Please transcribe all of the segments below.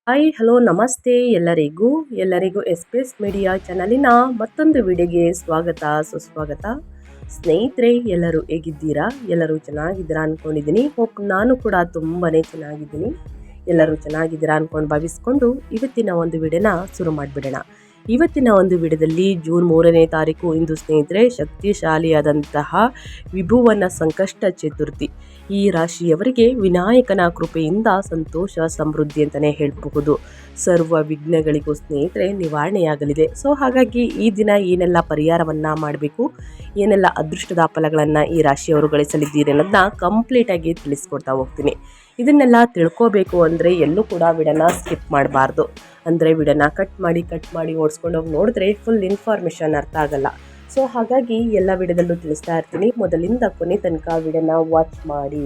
Hi hello ನಮಸ್ತೆ ಎಲ್ಲರಿಗೂ S P S media ಚಾನಲಿನ ಮತ್ತೊಂದು ವಿಡಿಯೋಗೆ ಸ್ವಾಗತ ಸುಸ್ವಾಗತ. ಸ್ನೇಹಿತರೆ, ಎಲ್ಲರೂ ಹೇಗಿದ್ದೀರಾ? ಎಲ್ಲರೂ ಚೆನ್ನಾಗಿದ್ದೀರಾ ಅಂದ್ಕೊಂಡಿದ್ದೀನಿ. ಹೋಪ್ ನಾನು ಕೂಡ ತುಂಬಾ ಚೆನ್ನಾಗಿದ್ದೀನಿ. ಎಲ್ಲರೂ ಚೆನ್ನಾಗಿದ್ದೀರಾ ಅಂದ್ಕೊಂಡು ಭಾವಿಸ್ಕೊಂಡು ಇವತ್ತಿನ ಒಂದು ವಿಡಿಯೋನ ಶುರು ಮಾಡಿಬಿಡೋಣ. ಇವತ್ತಿನ ಒಂದು ವಿಡಿಯೋದಲ್ಲಿ ಜೂನ್ 3ನೇ ತಾರೀಕು ಇಂದು ಸ್ನೇಹಿತರೆ ಶಕ್ತಿಶಾಲಿಯಾದಂತಹ ವಿಭುವನ ಸಂಕಷ್ಟ ಚತುರ್ಥಿ. ಈ ರಾಶಿಯವರಿಗೆ ವಿನಾಯಕನ ಕೃಪೆಯಿಂದ ಸಂತೋಷ ಸಮೃದ್ಧಿ ಅಂತಲೇ ಹೇಳಬಹುದು. ಸರ್ವ ವಿಘ್ನಗಳಿಗೂ ಸ್ನೇಹಿತರೆ ನಿವಾರಣೆಯಾಗಲಿದೆ. ಸೊ ಹಾಗಾಗಿ ಈ ದಿನ ಏನೆಲ್ಲ ಪರಿಹಾರವನ್ನು ಮಾಡಬೇಕು, ಏನೆಲ್ಲ ಅದೃಷ್ಟದ ಫಲಗಳನ್ನು ಈ ರಾಶಿಯವರು ಗಳಿಸಲಿದ್ದೀರಿ ಅನ್ನೋದನ್ನ ಕಂಪ್ಲೀಟಾಗಿ ತಿಳಿಸ್ಕೊಡ್ತಾ ಹೋಗ್ತೀನಿ. ಇದನ್ನೆಲ್ಲ ತಿಳ್ಕೋಬೇಕು ಅಂದರೆ ಎಲ್ಲೂ ಕೂಡ ವಿಡಿಯೋನ ಸ್ಕಿಪ್ ಮಾಡಬಾರ್ದು. ಅಂದರೆ ವಿಡಿಯೋನ ಕಟ್ ಮಾಡಿ ಓಡಿಸ್ಕೊಂಡು ಹೋಗಿ ನೋಡಿದ್ರೆ ಫುಲ್ ಇನ್ಫಾರ್ಮೇಷನ್ ಅರ್ಥ ಆಗಲ್ಲ. ಸೊ ಹಾಗಾಗಿ ಎಲ್ಲ ವಿಡಿಯೋದಲ್ಲೂ ತಿಳಿಸ್ತಾ ಇರ್ತೀನಿ. ಮೊದಲಿಂದ ಕೊನೆ ತನಕ ವಿಡಿಯೋನ ವಾಚ್ ಮಾಡಿ.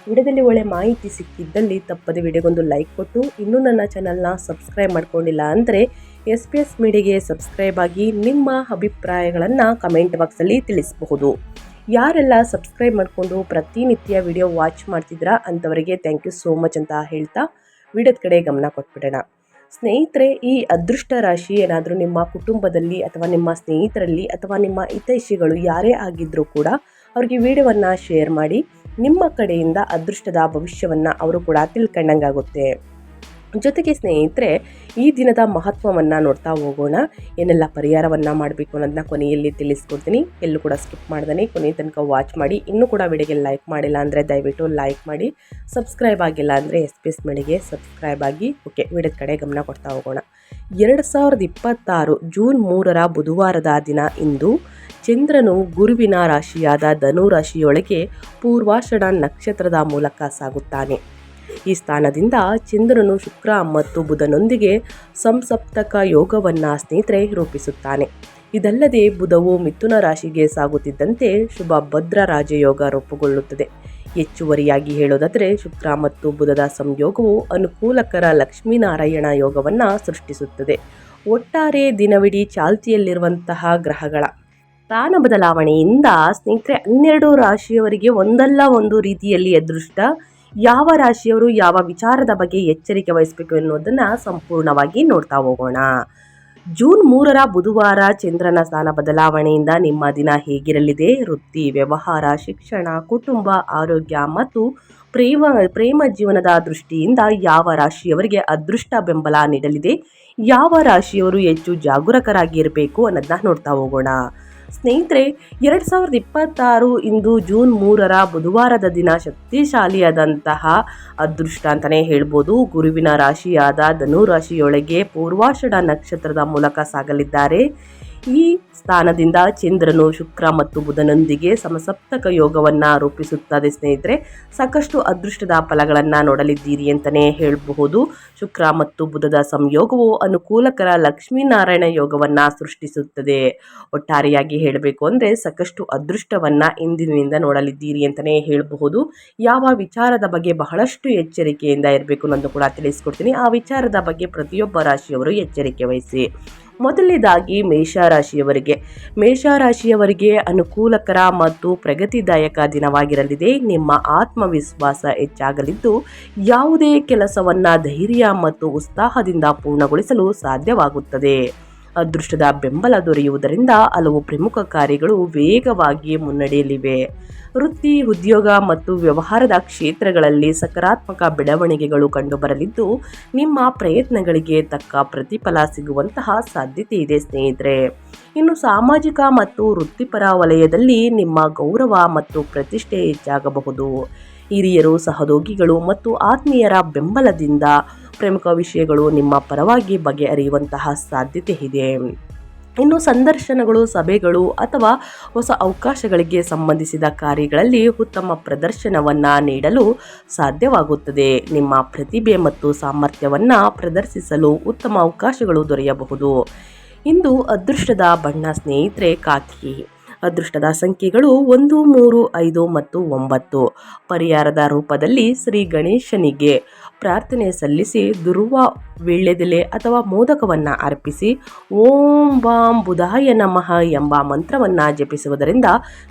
ವಿಡಿಯೋದಲ್ಲಿ ಒಳ್ಳೆ ಮಾಹಿತಿ ಸಿಕ್ಕಿದ್ದಲ್ಲಿ ತಪ್ಪದೆ ವಿಡಿಯೋಗೊಂದು ಲೈಕ್ ಕೊಟ್ಟು, ಇನ್ನೂ ನನ್ನ ಚಾನಲ್ನ ಸಬ್ಸ್ಕ್ರೈಬ್ ಮಾಡ್ಕೊಂಡಿಲ್ಲ ಅಂದರೆ ಎಸ್ ಪಿ ಎಸ್ ಮೀಡಿಯಾಗೆ ಸಬ್ಸ್ಕ್ರೈಬ್ ಆಗಿ ನಿಮ್ಮ ಅಭಿಪ್ರಾಯಗಳನ್ನು ಕಮೆಂಟ್ ಬಾಕ್ಸಲ್ಲಿ ತಿಳಿಸಬಹುದು. ಯಾರೆಲ್ಲ ಸಬ್ಸ್ಕ್ರೈಬ್ ಮಾಡಿಕೊಂಡು ಪ್ರತಿನಿತ್ಯ ವಿಡಿಯೋ ವಾಚ್ ಮಾಡ್ತಿದ್ದೀರಾ ಅಂಥವರಿಗೆ ಥ್ಯಾಂಕ್ ಯು ಸೋ ಮಚ್ ಅಂತ ಹೇಳ್ತಾ ವಿಡಿಯೋದ ಕಡೆ ಗಮನ ಕೊಟ್ಬಿಡೋಣ. ಸ್ನೇಹಿತರೆ, ಈ ಅದೃಷ್ಟ ರಾಶಿ ಏನಾದರೂ ನಿಮ್ಮ ಕುಟುಂಬದಲ್ಲಿ ಅಥವಾ ನಿಮ್ಮ ಸ್ನೇಹಿತರಲ್ಲಿ ಅಥವಾ ನಿಮ್ಮ ಹಿತೈಷಿಗಳು ಯಾರೇ ಆಗಿದ್ದರೂ ಕೂಡ ಅವ್ರಿಗೆ ವಿಡಿಯೋವನ್ನು ಶೇರ್ ಮಾಡಿ. ನಿಮ್ಮ ಕಡೆಯಿಂದ ಅದೃಷ್ಟದ ಭವಿಷ್ಯವನ್ನು ಅವರು ಕೂಡ ತಿಳ್ಕೊಂಡಂಗಾಗುತ್ತೆ. ಜೊತೆಗೆ ಸ್ನೇಹಿತರೆ, ಈ ದಿನದ ಮಹತ್ವವನ್ನು ನೋಡ್ತಾ ಹೋಗೋಣ. ಏನೆಲ್ಲ ಪರಿಹಾರವನ್ನು ಮಾಡಬೇಕು ಅನ್ನೋದನ್ನ ಕೊನೆಯಲ್ಲಿ ತಿಳಿಸ್ಕೊಡ್ತೀನಿ. ಎಲ್ಲೂ ಕೂಡ ಸ್ಕಿಪ್ ಮಾಡ್ದೇ ಕೊನೆಯ ತನಕ ವಾಚ್ ಮಾಡಿ. ಇನ್ನೂ ಕೂಡ ವಿಡಿಯೋಗೆ ಲೈಕ್ ಮಾಡಿಲ್ಲ ಅಂದರೆ ದಯವಿಟ್ಟು ಲೈಕ್ ಮಾಡಿ. ಸಬ್ಸ್ಕ್ರೈಬ್ ಆಗಿಲ್ಲ ಅಂದರೆ ಎಸ್ ಪಿ ಎಸ್ ಮೀಡಿಯಾಗೆ ಸಬ್ಸ್ಕ್ರೈಬ್ ಆಗಿ. ಓಕೆ, ವಿಡಿಯೋದ ಕಡೆ ಗಮನ ಕೊಡ್ತಾ ಹೋಗೋಣ. 2026 ಜೂನ್ 3ರ ಬುಧವಾರದ ದಿನ ಇಂದು ಚಂದ್ರನು ಗುರುವಿನ ರಾಶಿಯಾದ ಧನು ರಾಶಿಯೊಳಗೆ ಪೂರ್ವಾಷಾಢ ನಕ್ಷತ್ರದ ಮೂಲಕ ಸಾಗುತ್ತಾನೆ. ಈ ಸ್ಥಾನದಿಂದ ಚಂದ್ರನು ಶುಕ್ರ ಮತ್ತು ಬುಧನೊಂದಿಗೆ ಸಂಸಪ್ತಕ ಯೋಗವನ್ನು ಸ್ನೇಹಿತರೆ ರೂಪಿಸುತ್ತಾನೆ. ಇದಲ್ಲದೆ ಬುಧವು ಮಿಥುನ ರಾಶಿಗೆ ಸಾಗುತ್ತಿದ್ದಂತೆ ಶುಭ ಭದ್ರ ರಾಜಯೋಗ ರೂಪುಗೊಳ್ಳುತ್ತದೆ. ಹೆಚ್ಚುವರಿಯಾಗಿ ಹೇಳೋದಾದರೆ ಶುಕ್ರ ಮತ್ತು ಬುಧದ ಸಂಯೋಗವು ಅನುಕೂಲಕರ ಲಕ್ಷ್ಮೀನಾರಾಯಣ ಯೋಗವನ್ನು ಸೃಷ್ಟಿಸುತ್ತದೆ. ಒಟ್ಟಾರೆ ದಿನವಿಡೀ ಚಾಲ್ತಿಯಲ್ಲಿರುವಂತಹ ಗ್ರಹಗಳ ಸ್ಥಾನ ಬದಲಾವಣೆಯಿಂದ ಸ್ನೇಹಿತರೆ 12 ರಾಶಿಯವರಿಗೆ ಒಂದಲ್ಲ ಒಂದು ರೀತಿಯಲ್ಲಿ ಅದೃಷ್ಟ. ಯಾವ ರಾಶಿಯವರು ಯಾವ ವಿಚಾರದ ಬಗ್ಗೆ ಎಚ್ಚರಿಕೆ ವಹಿಸಬೇಕು ಎನ್ನುವುದನ್ನು ಸಂಪೂರ್ಣವಾಗಿ ನೋಡ್ತಾ ಹೋಗೋಣ. ಜೂನ್ 3ರ ಬುಧವಾರ ಚಂದ್ರನ ಸ್ಥಾನ ಬದಲಾವಣೆಯಿಂದ ನಿಮ್ಮ ದಿನ ಹೇಗಿರಲಿದೆ? ವೃತ್ತಿ, ವ್ಯವಹಾರ, ಶಿಕ್ಷಣ, ಕುಟುಂಬ, ಆರೋಗ್ಯ ಮತ್ತು ಪ್ರೇಮ ಜೀವನದ ದೃಷ್ಟಿಯಿಂದ ಯಾವ ರಾಶಿಯವರಿಗೆ ಅದೃಷ್ಟ ಬೆಂಬಲ ನೀಡಲಿದೆ? ಯಾವ ರಾಶಿಯವರು ಹೆಚ್ಚು ಜಾಗರೂಕರಾಗಿರಬೇಕು ಅನ್ನೋದನ್ನ ನೋಡ್ತಾ ಹೋಗೋಣ. ಸ್ನೇಹಿತರೆ, 2026 ಇಂದು ಜೂನ್ 3ರ ಬುಧವಾರದ ದಿನ ಶಕ್ತಿಶಾಲಿಯಾದಂತಹ ಅದೃಷ್ಟ ಅಂತಲೇ ಹೇಳ್ಬೋದು. ಗುರುವಿನ ರಾಶಿಯಾದ ಧನು ರಾಶಿಯೊಳಗೆ ಪೂರ್ವಾಷಾಢ ನಕ್ಷತ್ರದ ಮೂಲಕ ಸಾಗಲಿದ್ದಾರೆ. ಈ ಸ್ಥಾನದಿಂದ ಚಂದ್ರನು ಶುಕ್ರ ಮತ್ತು ಬುಧನೊಂದಿಗೆ ಸಮಸಪ್ತಕ ಯೋಗವನ್ನು ರೂಪಿಸುತ್ತದೆ. ಸ್ನೇಹಿತರೆ, ಸಾಕಷ್ಟು ಅದೃಷ್ಟದ ಫಲಗಳನ್ನು ನೋಡಲಿದ್ದೀರಿ ಅಂತಲೇ ಹೇಳಬಹುದು. ಶುಕ್ರ ಮತ್ತು ಬುಧದ ಸಂಯೋಗವು ಅನುಕೂಲಕರ ಲಕ್ಷ್ಮೀನಾರಾಯಣ ಯೋಗವನ್ನು ಸೃಷ್ಟಿಸುತ್ತದೆ. ಒಟ್ಟಾರೆಯಾಗಿ ಹೇಳಬೇಕು ಅಂದರೆ ಸಾಕಷ್ಟು ಅದೃಷ್ಟವನ್ನು ಇಂದಿನಿಂದ ನೋಡಲಿದ್ದೀರಿ ಅಂತಲೇ ಹೇಳಬಹುದು. ಯಾವ ವಿಚಾರದ ಬಗ್ಗೆ ಬಹಳಷ್ಟು ಎಚ್ಚರಿಕೆಯಿಂದ ಇರಬೇಕು ಅನ್ನೋದು ಕೂಡ ತಿಳಿಸ್ಕೊಡ್ತೀನಿ. ಆ ವಿಚಾರದ ಬಗ್ಗೆ ಪ್ರತಿಯೊಬ್ಬ ರಾಶಿಯವರು ಎಚ್ಚರಿಕೆ ವಹಿಸಿ. ಮೊದಲನೇದಾಗಿ ಮೇಷರಾಶಿಯವರಿಗೆ ಅನುಕೂಲಕರ ಮತ್ತು ಪ್ರಗತಿದಾಯಕ ದಿನವಾಗಿರಲಿದೆ. ನಿಮ್ಮ ಆತ್ಮವಿಶ್ವಾಸ ಹೆಚ್ಚಾಗಲಿದ್ದು ಯಾವುದೇ ಕೆಲಸವನ್ನು ಧೈರ್ಯ ಮತ್ತು ಉತ್ಸಾಹದಿಂದ ಪೂರ್ಣಗೊಳಿಸಲು ಸಾಧ್ಯವಾಗುತ್ತದೆ. ಅದೃಷ್ಟದ ಬೆಂಬಲ ದೊರೆಯುವುದರಿಂದ ಹಲವು ಪ್ರಮುಖ ಕಾರ್ಯಗಳು ವೇಗವಾಗಿ ಮುನ್ನಡೆಯಲಿವೆ. ವೃತ್ತಿ, ಉದ್ಯೋಗ ಮತ್ತು ವ್ಯವಹಾರದ ಕ್ಷೇತ್ರಗಳಲ್ಲಿ ಸಕಾರಾತ್ಮಕ ಬೆಳವಣಿಗೆಗಳು ಕಂಡುಬರಲಿದ್ದು ನಿಮ್ಮ ಪ್ರಯತ್ನಗಳಿಗೆ ತಕ್ಕ ಪ್ರತಿಫಲ ಸಿಗುವಂತಹ ಸಾಧ್ಯತೆ ಇದೆ ಸ್ನೇಹಿತರೆ. ಇನ್ನು ಸಾಮಾಜಿಕ ಮತ್ತು ವೃತ್ತಿಪರ ವಲಯದಲ್ಲಿ ನಿಮ್ಮ ಗೌರವ ಮತ್ತು ಪ್ರತಿಷ್ಠೆ ಹೆಚ್ಚಾಗಬಹುದು. ಹಿರಿಯರು, ಸಹೋದ್ಯೋಗಿಗಳು ಮತ್ತು ಆತ್ಮೀಯರ ಬೆಂಬಲದಿಂದ ಪ್ರಮುಖ ವಿಷಯಗಳು ನಿಮ್ಮ ಪರವಾಗಿ ಬಗೆಹರಿಯುವಂತಹ ಸಾಧ್ಯತೆ ಇದೆ. ಇನ್ನು ಸಂದರ್ಶನಗಳು, ಸಭೆಗಳು ಅಥವಾ ಹೊಸ ಅವಕಾಶಗಳಿಗೆ ಸಂಬಂಧಿಸಿದ ಕಾರ್ಯಗಳಲ್ಲಿ ಉತ್ತಮ ಪ್ರದರ್ಶನವನ್ನು ನೀಡಲು ಸಾಧ್ಯವಾಗುತ್ತದೆ. ನಿಮ್ಮ ಪ್ರತಿಭೆ ಮತ್ತು ಸಾಮರ್ಥ್ಯವನ್ನು ಪ್ರದರ್ಶಿಸಲು ಉತ್ತಮ ಅವಕಾಶಗಳು ದೊರೆಯಬಹುದು. ಇಂದು ಅದೃಷ್ಟದ ಬಣ್ಣ ಸ್ನೇಹಿತರೆ ಕಾಕಿ. ಅದೃಷ್ಟದ ಸಂಖ್ಯೆಗಳು 1, 3, 5 ಮತ್ತು 9. ಪರಿಹಾರದ ರೂಪದಲ್ಲಿ ಶ್ರೀ ಗಣೇಶನಿಗೆ ಪ್ರಾರ್ಥನೆ ಸಲ್ಲಿಸಿ ದುರ್ವ ವೀಳ್ಯದೆಲೆ ಅಥವಾ ಮೋದಕವನ್ನು ಅರ್ಪಿಸಿ ಓಂ ಬಾಂ ಬುಧಾಯ ನಮಃ ಎಂಬ ಮಂತ್ರವನ್ನು ಜಪಿಸುವುದರಿಂದ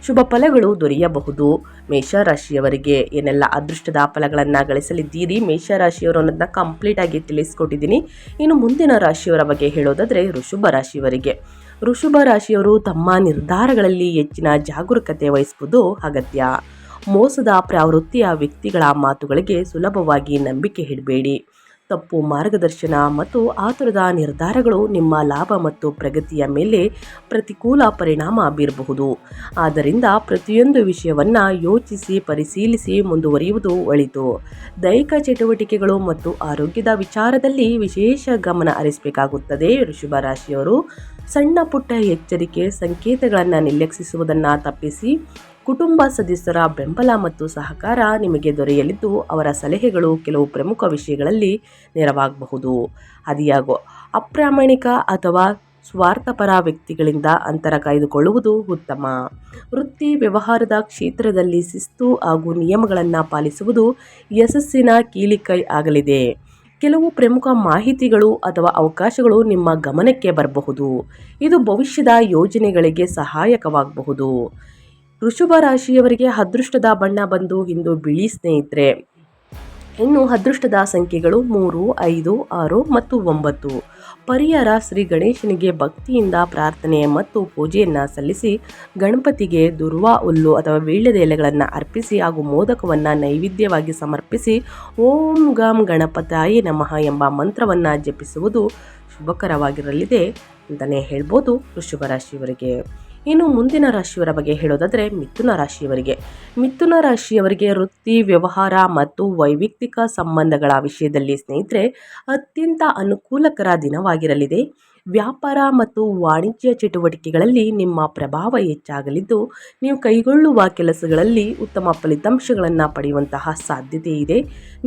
ಶುಭ ಫಲಗಳು ದೊರೆಯಬಹುದು. ಮೇಷರಾಶಿಯವರಿಗೆ ಏನೆಲ್ಲ ಅದೃಷ್ಟದ ಫಲಗಳನ್ನು ಗಳಿಸಲಿದ್ದೀರಿ, ಮೇಷರಾಶಿಯವರು ಅನ್ನೋದನ್ನ ಕಂಪ್ಲೀಟ್ ಆಗಿ ತಿಳಿಸ್ಕೊಟ್ಟಿದ್ದೀನಿ. ಇನ್ನು ಮುಂದಿನ ರಾಶಿಯವರ ಬಗ್ಗೆ ಹೇಳೋದಾದರೆ ವೃಷಭ ರಾಶಿಯವರಿಗೆ. ವೃಷಭ ರಾಶಿಯವರು ತಮ್ಮ ನಿರ್ಧಾರಗಳಲ್ಲಿ ಹೆಚ್ಚಿನ ಜಾಗರೂಕತೆ ವಹಿಸುವುದು ಅಗತ್ಯ. ಮೋಸದ ಪ್ರವೃತ್ತಿಯ ವ್ಯಕ್ತಿಗಳ ಮಾತುಗಳಿಗೆ ಸುಲಭವಾಗಿ ನಂಬಿಕೆ ಇಡಬೇಡಿ. ತಪ್ಪು ಮಾರ್ಗದರ್ಶನ ಮತ್ತು ಆತುರದ ನಿರ್ಧಾರಗಳು ನಿಮ್ಮ ಲಾಭ ಮತ್ತು ಪ್ರಗತಿಯ ಮೇಲೆ ಪ್ರತಿಕೂಲ ಪರಿಣಾಮ ಬೀರಬಹುದು. ಆದ್ದರಿಂದ ಪ್ರತಿಯೊಂದು ವಿಷಯವನ್ನು ಯೋಚಿಸಿ ಪರಿಶೀಲಿಸಿ ಮುಂದುವರಿಯುವುದು ಒಳಿತು. ದೈಹಿಕ ಚಟುವಟಿಕೆಗಳು ಮತ್ತು ಆರೋಗ್ಯದ ವಿಚಾರದಲ್ಲಿ ವಿಶೇಷ ಗಮನ ಹರಿಸಬೇಕಾಗುತ್ತದೆ. ವೃಷಭ ರಾಶಿಯವರು ಸಣ್ಣ ಪುಟ್ಟ ಎಚ್ಚರಿಕೆ ಸಂಕೇತಗಳನ್ನು ನಿರ್ಲಕ್ಷಿಸುವುದನ್ನು ತಪ್ಪಿಸಿ ಕುಟುಂಬ ಸದಸ್ಯರ ಬೆಂಬಲ ಮತ್ತು ಸಹಕಾರ ನಿಮಗೆ ದೊರೆಯಲಿದ್ದು ಅವರ ಸಲಹೆಗಳು ಕೆಲವು ಪ್ರಮುಖ ವಿಷಯಗಳಲ್ಲಿ ನೆರವಾಗಬಹುದು. ಅದಿಯಾಗೋ ಅಪ್ರಾಮಾಣಿಕ ಅಥವಾ ಸ್ವಾರ್ಥಪರ ವ್ಯಕ್ತಿಗಳಿಂದ ಅಂತರ ಕಾಯ್ದುಕೊಳ್ಳುವುದು ಉತ್ತಮ. ವೃತ್ತಿ ವ್ಯವಹಾರದ ಕ್ಷೇತ್ರದಲ್ಲಿ ಶಿಸ್ತು ಹಾಗೂ ನಿಯಮಗಳನ್ನು ಪಾಲಿಸುವುದು ಯಶಸ್ಸಿನ ಕೀಲಿಕೈ ಆಗಲಿದೆ. ಕೆಲವು ಪ್ರಮುಖ ಮಾಹಿತಿಗಳು ಅಥವಾ ಅವಕಾಶಗಳು ನಿಮ್ಮ ಗಮನಕ್ಕೆ ಬರಬಹುದು. ಇದು ಭವಿಷ್ಯದ ಯೋಜನೆಗಳಿಗೆ ಸಹಾಯಕವಾಗಬಹುದು. ವೃಷಭ ರಾಶಿಯವರಿಗೆ ಅದೃಷ್ಟದ ಬಣ್ಣ ಬಂದು ಇಂದು ಬಿಳಿ ಸ್ನೇಹಿತರೆ. ಇನ್ನು ಅದೃಷ್ಟದ ಸಂಖ್ಯೆಗಳು 3, 5, 6 ಮತ್ತು 9. ಪರಿಹಾರ: ಶ್ರೀ ಗಣೇಶನಿಗೆ ಭಕ್ತಿಯಿಂದ ಪ್ರಾರ್ಥನೆ ಮತ್ತು ಪೂಜೆಯನ್ನು ಸಲ್ಲಿಸಿ ಗಣಪತಿಗೆ ದುರ್ವಾ ಹುಲ್ಲು ಅಥವಾ ವೀಳ್ಯದ ಎಲೆಗಳನ್ನು ಅರ್ಪಿಸಿ ಹಾಗೂ ಮೋದಕವನ್ನು ನೈವೇದ್ಯವಾಗಿ ಸಮರ್ಪಿಸಿ ಓಂ ಗಂ ಗಣಪತಾಯ ನಮಃ ಎಂಬ ಮಂತ್ರವನ್ನು ಜಪಿಸುವುದು ಶುಭಕರವಾಗಿರಲಿದೆ ಅಂತಲೇ ಹೇಳ್ಬೋದು ವೃಷಭ ರಾಶಿಯವರಿಗೆ. ಇನ್ನು ಮುಂದಿನ ರಾಶಿಯವರ ಬಗ್ಗೆ ಹೇಳೋದಾದರೆ ಮಿಥುನ ರಾಶಿಯವರಿಗೆ. ಮಿಥುನ ರಾಶಿಯವರಿಗೆ ವೃತ್ತಿ ವ್ಯವಹಾರ ಮತ್ತು ವೈಯಕ್ತಿಕ ಸಂಬಂಧಗಳ ವಿಷಯದಲ್ಲಿ ಸ್ನೇಹಿತರೆ ಅತ್ಯಂತ ಅನುಕೂಲಕರ ದಿನವಾಗಿರಲಿದೆ. ವ್ಯಾಪಾರ ಮತ್ತು ವಾಣಿಜ್ಯ ಚಟುವಟಿಕೆಗಳಲ್ಲಿ ನಿಮ್ಮ ಪ್ರಭಾವ ಹೆಚ್ಚಾಗಲಿದ್ದು ನೀವು ಕೈಗೊಳ್ಳುವ ಕೆಲಸಗಳಲ್ಲಿ ಉತ್ತಮ ಫಲಿತಾಂಶಗಳನ್ನು ಪಡೆಯುವಂತಹ ಸಾಧ್ಯತೆ ಇದೆ.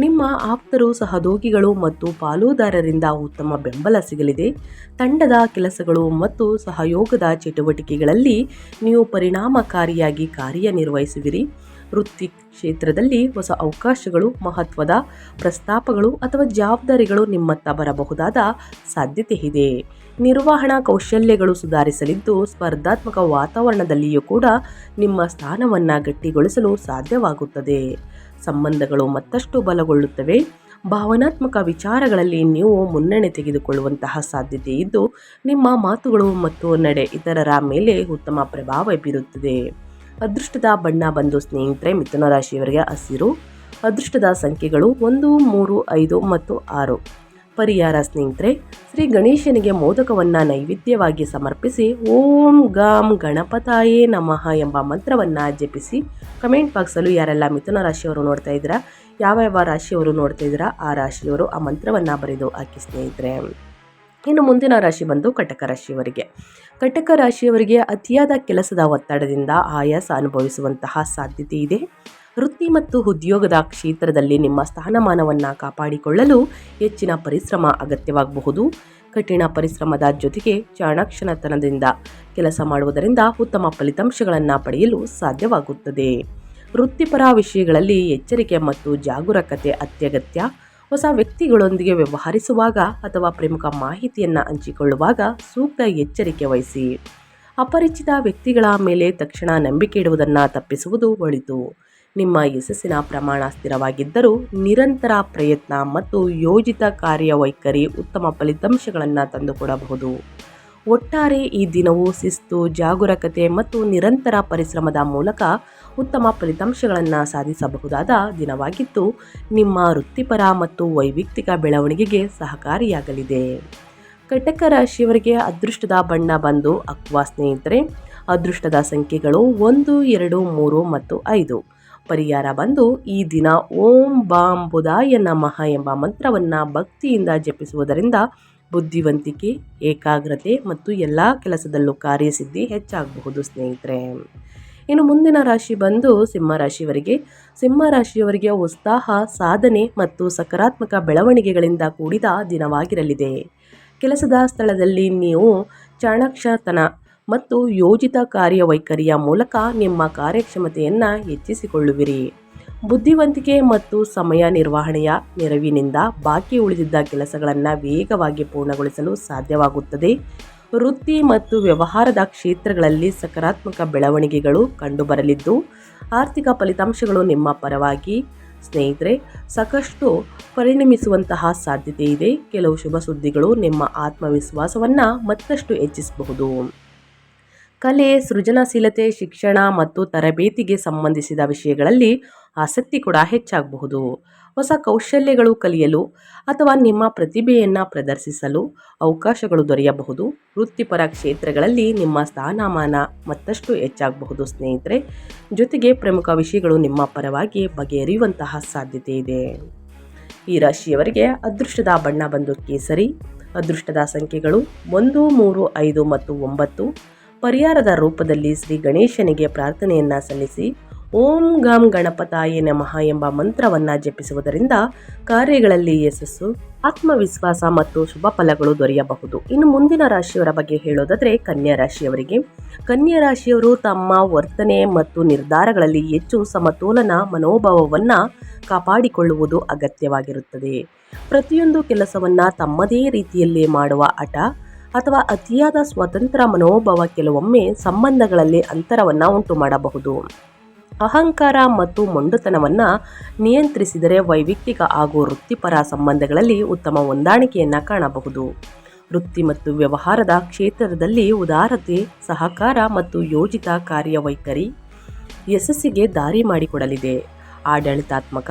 ನಿಮ್ಮ ಆಪ್ತರು, ಸಹೋದ್ಯೋಗಿಗಳು ಮತ್ತು ಪಾಲುದಾರರಿಂದ ಉತ್ತಮ ಬೆಂಬಲ ಸಿಗಲಿದೆ. ತಂಡದ ಕೆಲಸಗಳು ಮತ್ತು ಸಹಯೋಗದ ಚಟುವಟಿಕೆಗಳಲ್ಲಿ ನೀವು ಪರಿಣಾಮಕಾರಿಯಾಗಿ ಕಾರ್ಯನಿರ್ವಹಿಸುವಿರಿ. ವೃತ್ತಿ ಕ್ಷೇತ್ರದಲ್ಲಿ ಹೊಸ ಅವಕಾಶಗಳು, ಮಹತ್ವದ ಪ್ರಸ್ತಾಪಗಳು ಅಥವಾ ಜವಾಬ್ದಾರಿಗಳು ನಿಮ್ಮತ್ತ ಬರಬಹುದಾದ ಸಾಧ್ಯತೆ ಇದೆ. ನಿರ್ವಹಣಾ ಕೌಶಲ್ಯಗಳು ಸುಧಾರಿಸಲಿದ್ದು ಸ್ಪರ್ಧಾತ್ಮಕ ವಾತಾವರಣದಲ್ಲಿಯೂ ಕೂಡ ನಿಮ್ಮ ಸ್ಥಾನವನ್ನು ಗಟ್ಟಿಗೊಳಿಸಲು ಸಾಧ್ಯವಾಗುತ್ತದೆ. ಸಂಬಂಧಗಳು ಮತ್ತಷ್ಟು ಬಲಗೊಳ್ಳುತ್ತವೆ. ಭಾವನಾತ್ಮಕ ವಿಚಾರಗಳಲ್ಲಿ ನೀವು ಮುನ್ನಡೆ ತೆಗೆದುಕೊಳ್ಳುವಂತಹ ಸಾಧ್ಯತೆ ಇದ್ದು ನಿಮ್ಮ ಮಾತುಗಳು ಮತ್ತು ನಡೆ ಇತರರ ಮೇಲೆ ಉತ್ತಮ ಪ್ರಭಾವ ಬೀರುತ್ತದೆ. ಅದೃಷ್ಟದ ಬಣ್ಣ ಬಂದು ಸ್ನೇಹಿತರೆ ಮಿಥುನ ರಾಶಿಯವರಿಗೆ ಹಸಿರು. ಅದೃಷ್ಟದ ಸಂಖ್ಯೆಗಳು 1, 3, 5 ಮತ್ತು 6. ಪರಿಹಾರ ಸ್ನೇಹಿತರೆ: ಶ್ರೀ ಗಣೇಶನಿಗೆ ಮೋದಕವನ್ನು ನೈವೇದ್ಯವಾಗಿ ಸಮರ್ಪಿಸಿ ಓಂ ಗಂ ಗಣಪತಾಯೇ ನಮಃ ಎಂಬ ಮಂತ್ರವನ್ನು ಜಪಿಸಿ. ಕಮೆಂಟ್ ಬಾಕ್ಸಲ್ಲೂ ಯಾರೆಲ್ಲ ಮಿಥುನ ರಾಶಿಯವರು ನೋಡ್ತಾ ಇದ್ದೀರಾ, ಯಾವ ರಾಶಿಯವರು ನೋಡ್ತಾ ಇದ್ದೀರಾ ಆ ರಾಶಿಯವರು ಆ ಮಂತ್ರವನ್ನು ಬರೆದು ಹಾಕಿ ಸ್ನೇಹಿತರೆ. ಇನ್ನು ಮುಂದಿನ ರಾಶಿ ಬಂದು ಕಟಕ ರಾಶಿಯವರಿಗೆ. ಕಟಕ ರಾಶಿಯವರಿಗೆ ಅತಿಯಾದ ಕೆಲಸದ ಒತ್ತಡದಿಂದ ಆಯಾಸ ಅನುಭವಿಸುವಂತಹ ಸಾಧ್ಯತೆ ಇದೆ. ವೃತ್ತಿ ಮತ್ತು ಉದ್ಯೋಗದ ಕ್ಷೇತ್ರದಲ್ಲಿ ನಿಮ್ಮ ಸ್ಥಾನಮಾನವನ್ನು ಕಾಪಾಡಿಕೊಳ್ಳಲು ಹೆಚ್ಚಿನ ಪರಿಶ್ರಮ ಅಗತ್ಯವಾಗಬಹುದು. ಕಠಿಣ ಪರಿಶ್ರಮದ ಜೊತೆಗೆ ಚಾಣಾಕ್ಷತನದಿಂದ ಕೆಲಸ ಮಾಡುವುದರಿಂದ ಉತ್ತಮ ಫಲಿತಾಂಶಗಳನ್ನು ಪಡೆಯಲು ಸಾಧ್ಯವಾಗುತ್ತದೆ. ವೃತ್ತಿಪರ ವಿಷಯಗಳಲ್ಲಿ ಎಚ್ಚರಿಕೆ ಮತ್ತು ಜಾಗರೂಕತೆ ಅತ್ಯಗತ್ಯ. ಹೊಸ ವ್ಯಕ್ತಿಗಳೊಂದಿಗೆ ವ್ಯವಹರಿಸುವಾಗ ಅಥವಾ ಪ್ರಮುಖ ಮಾಹಿತಿಯನ್ನು ಹಂಚಿಕೊಳ್ಳುವಾಗ ಸೂಕ್ತ ಎಚ್ಚರಿಕೆ ವಹಿಸಿ. ಅಪರಿಚಿತ ವ್ಯಕ್ತಿಗಳ ಮೇಲೆ ತಕ್ಷಣ ನಂಬಿಕೆ ಇಡುವುದನ್ನು ತಪ್ಪಿಸುವುದು ಒಳಿತು. ನಿಮ್ಮ ಯಶಸ್ಸಿನ ಪ್ರಮಾಣ ಸ್ಥಿರವಾಗಿದ್ದರೂ ನಿರಂತರ ಪ್ರಯತ್ನ ಮತ್ತು ಯೋಜಿತ ಕಾರ್ಯವೈಖರಿ ಉತ್ತಮ ಫಲಿತಾಂಶಗಳನ್ನು ತಂದುಕೊಡಬಹುದು. ಒಟ್ಟಾರೆ ಈ ದಿನವು ಶಿಸ್ತು, ಜಾಗರೂಕತೆ ಮತ್ತು ನಿರಂತರ ಪರಿಶ್ರಮದ ಮೂಲಕ ಉತ್ತಮ ಫಲಿತಾಂಶಗಳನ್ನು ಸಾಧಿಸಬಹುದಾದ ದಿನವಾಗಿದ್ದು ನಿಮ್ಮ ವೃತ್ತಿಪರ ಮತ್ತು ವೈಯಕ್ತಿಕ ಬೆಳವಣಿಗೆಗೆ ಸಹಕಾರಿಯಾಗಲಿದೆ. ಕಟಕ ರಾಶಿಯವರಿಗೆ ಅದೃಷ್ಟದ ಬಣ್ಣ ಬಂದು ಅಕ್ವಾ ಸ್ನೇಹಿತರೆ. ಅದೃಷ್ಟದ ಸಂಖ್ಯೆಗಳು 1, 2, 3 ಮತ್ತು 5. ಪರಿಹಾರ ಬಂದು ಈ ದಿನ ಓಂ ಬಾಂ ಬುಧಾಯ ನಮಃ ಎಂಬ ಮಂತ್ರವನ್ನು ಭಕ್ತಿಯಿಂದ ಜಪಿಸುವುದರಿಂದ ಬುದ್ಧಿವಂತಿಕೆ, ಏಕಾಗ್ರತೆ ಮತ್ತು ಎಲ್ಲ ಕೆಲಸದಲ್ಲೂ ಕಾರ್ಯಸಿದ್ಧಿ ಹೆಚ್ಚಾಗಬಹುದು ಸ್ನೇಹಿತರೆ. ಇನ್ನು ಮುಂದಿನ ರಾಶಿ ಬಂದು ಸಿಂಹರಾಶಿಯವರಿಗೆ. ಸಿಂಹರಾಶಿಯವರಿಗೆ ಉತ್ಸಾಹ, ಸಾಧನೆ ಮತ್ತು ಸಕಾರಾತ್ಮಕ ಬೆಳವಣಿಗೆಗಳಿಂದ ಕೂಡಿದ ದಿನವಾಗಿರಲಿದೆ. ಕೆಲಸದ ಸ್ಥಳದಲ್ಲಿ ನೀವು ಚಾಣಾಕ್ಷತನ ಮತ್ತು ಯೋಜಿತ ಕಾರ್ಯವೈಖರಿಯ ಮೂಲಕ ನಿಮ್ಮ ಕಾರ್ಯಕ್ಷಮತೆಯನ್ನು ಹೆಚ್ಚಿಸಿಕೊಳ್ಳುವಿರಿ. ಬುದ್ಧಿವಂತಿಕೆ ಮತ್ತು ಸಮಯ ನಿರ್ವಹಣೆಯ ನೆರವಿನಿಂದ ಬಾಕಿ ಉಳಿದಿದ್ದ ಕೆಲಸಗಳನ್ನು ವೇಗವಾಗಿ ಪೂರ್ಣಗೊಳಿಸಲು ಸಾಧ್ಯವಾಗುತ್ತದೆ. ವೃತ್ತಿ ಮತ್ತು ವ್ಯವಹಾರದ ಕ್ಷೇತ್ರಗಳಲ್ಲಿ ಸಕಾರಾತ್ಮಕ ಬೆಳವಣಿಗೆಗಳು ಕಂಡುಬರಲಿದ್ದು ಆರ್ಥಿಕ ಫಲಿತಾಂಶಗಳು ನಿಮ್ಮ ಪರವಾಗಿ ಸ್ನೇಹಿತರೆ ಸಾಕಷ್ಟು ಪರಿಣಮಿಸುವಂತಹ ಸಾಧ್ಯತೆ ಇದೆ. ಕೆಲವು ಶುಭ ಸುದ್ದಿಗಳು ನಿಮ್ಮ ಆತ್ಮವಿಶ್ವಾಸವನ್ನು ಮತ್ತಷ್ಟು ಹೆಚ್ಚಿಸಬಹುದು. ಕಲೆ, ಸೃಜನಶೀಲತೆ, ಶಿಕ್ಷಣ ಮತ್ತು ತರಬೇತಿಗೆ ಸಂಬಂಧಿಸಿದ ವಿಷಯಗಳಲ್ಲಿ ಆಸಕ್ತಿ ಕೂಡ ಹೆಚ್ಚಾಗಬಹುದು. ಹೊಸ ಕೌಶಲ್ಯಗಳು ಕಲಿಯಲು ಅಥವಾ ನಿಮ್ಮ ಪ್ರತಿಭೆಯನ್ನು ಪ್ರದರ್ಶಿಸಲು ಅವಕಾಶಗಳು ದೊರೆಯಬಹುದು. ವೃತ್ತಿಪರ ಕ್ಷೇತ್ರಗಳಲ್ಲಿ ನಿಮ್ಮ ಸ್ಥಾನಮಾನ ಮತ್ತಷ್ಟು ಹೆಚ್ಚಾಗಬಹುದು ಸ್ನೇಹಿತರೆ. ಜೊತೆಗೆ ಪ್ರಮುಖ ವಿಷಯಗಳು ನಿಮ್ಮ ಪರವಾಗಿ ಬಗೆಹರಿಯುವಂತಹ ಸಾಧ್ಯತೆ ಇದೆ. ಈ ರಾಶಿಯವರಿಗೆ ಅದೃಷ್ಟದ ಬಣ್ಣ ಬಂದು ಕೇಸರಿ. ಅದೃಷ್ಟದ ಸಂಖ್ಯೆಗಳು 1, 3, 5 ಮತ್ತು 9. ಪರಿಹಾರದ ರೂಪದಲ್ಲಿ ಶ್ರೀ ಗಣೇಶನಿಗೆ ಪ್ರಾರ್ಥನೆಯನ್ನು ಸಲ್ಲಿಸಿ ಓಂ ಗಂ ಗಣಪತಾಯ ನಮಃ ಎಂಬ ಮಂತ್ರವನ್ನು ಜಪಿಸುವುದರಿಂದ ಕಾರ್ಯಗಳಲ್ಲಿ ಯಶಸ್ಸು, ಆತ್ಮವಿಶ್ವಾಸ ಮತ್ತು ಶುಭ ಫಲಗಳು ದೊರೆಯಬಹುದು. ಇನ್ನು ಮುಂದಿನ ರಾಶಿಯವರ ಬಗ್ಗೆ ಹೇಳೋದಾದರೆ ಕನ್ಯಾ ರಾಶಿಯವರಿಗೆ. ಕನ್ಯಾ ರಾಶಿಯವರು ತಮ್ಮ ವರ್ತನೆ ಮತ್ತು ನಿರ್ಧಾರಗಳಲ್ಲಿ ಹೆಚ್ಚು ಸಮತೋಲನ ಮನೋಭಾವವನ್ನು ಕಾಪಾಡಿಕೊಳ್ಳುವುದು ಅಗತ್ಯವಾಗಿರುತ್ತದೆ. ಪ್ರತಿಯೊಂದು ಕೆಲಸವನ್ನು ತಮ್ಮದೇ ರೀತಿಯಲ್ಲಿ ಮಾಡುವ ಹಠ ಅಥವಾ ಅತಿಯಾದ ಸ್ವತಂತ್ರ ಮನೋಭಾವ ಕೆಲವೊಮ್ಮೆ ಸಂಬಂಧಗಳಲ್ಲಿ ಅಂತರವನ್ನು ಉಂಟು ಮಾಡಬಹುದು. ಅಹಂಕಾರ ಮತ್ತು ಮೊಂಡುತನವನ್ನು ನಿಯಂತ್ರಿಸಿದರೆ ವೈಯಕ್ತಿಕ ಹಾಗೂ ವೃತ್ತಿಪರ ಸಂಬಂಧಗಳಲ್ಲಿ ಉತ್ತಮ ಹೊಂದಾಣಿಕೆಯನ್ನು ಕಾಣಬಹುದು. ವೃತ್ತಿ ಮತ್ತು ವ್ಯವಹಾರದ ಕ್ಷೇತ್ರದಲ್ಲಿ ಉದಾರತೆ, ಸಹಕಾರ ಮತ್ತು ಯೋಜಿತ ಕಾರ್ಯವೈಖರಿ ಯಶಸ್ಸಿಗೆ ದಾರಿ ಮಾಡಿಕೊಡಲಿದೆ. ಆಡಳಿತಾತ್ಮಕ,